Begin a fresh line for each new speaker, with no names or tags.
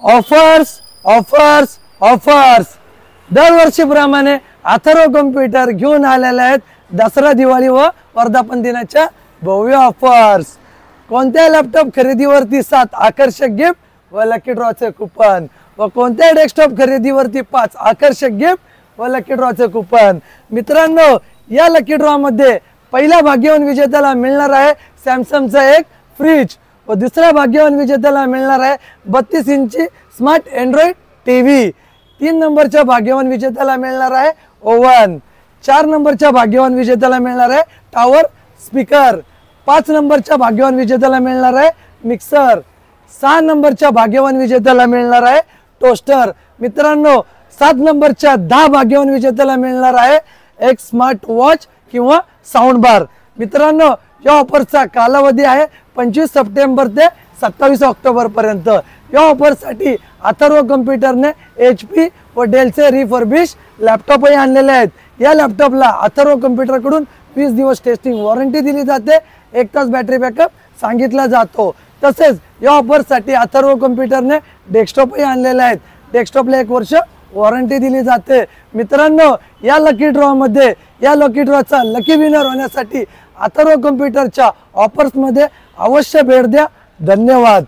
Offers offers offers दरवर्षीप्रमाणे Atharva computer घेऊन आलेले आहेत दसरा दिवाळी व वर्धापन दिनाच्या भव्य ऑफर्स। कोणत्या लॅपटॉप खरेदीवरती 7 आकर्षक गिफ्ट व लकी ड्रॉचे कुपन व कोणत्या डेस्कटॉप खरेदीवरती 5 आकर्षक गिफ्ट व लकी ड्रॉचे कुपन। मित्रांनो, या लकी ड्रॉ मध्ये पहिल्या भाग्यवान विजेत्याला मिळणार आहे सॅमसंगचा एक फ्रिज व दुसऱ्या भाग्यवान विजेत्याला मिळणार आहे 32 इंची स्मार्ट एंड्रॉइड टीव्ही। 3 नंबरच्या भाग्यवान विजेत्याला मिळणार आहे ओव्हन। 4 नंबरच्या भाग्यवान विजेत्याला मिळणार आहे टॉवर स्पीकर। 5 नंबरच्या भाग्यवान विजेत्याला मिळणार आहे मिक्सर। 6 नंबरच्या भाग्यवान विजेत्याला मिळणार आहे टोस्टर। मित्रांनो, 7 नंबरच्या 10 भाग्यवान विजेत्याला मिळणार आहे एक स्मार्ट वॉच किंवा साऊंड बार। मित्रांनो, या ऑफरचा कालावधी आहे 25 सप्टेंबर ते 27 ऑक्टोबर पर्यंत। या ऑफरसाठी अथर्व कॉम्प्युटरने HP व डेलचे रिफर्बिश लॅपटॉपही आणलेले आहेत। या लॅपटॉपला अथर्व कॉम्प्युटरकडून 20 दिवस टेस्टिंग वॉरंटी दिली जाते, 1 तास बॅटरी बॅकअप सांगितला जातो। तसेच या ऑफरसाठी अथर्व कॉम्प्युटरने डेस्कटॉपही आणलेले आहेत, डेस्कटॉपला 1 वर्ष वॉरंटी दिली जाते। मित्रांनो, या लकी ड्रॉ मध्ये या लकी ड्रॉचा लकी विनर होण्यासाठी अथर्व कॉम्प्युटरच्या ऑफर्स मध्ये अवश्य भेट द्या। धन्यवाद।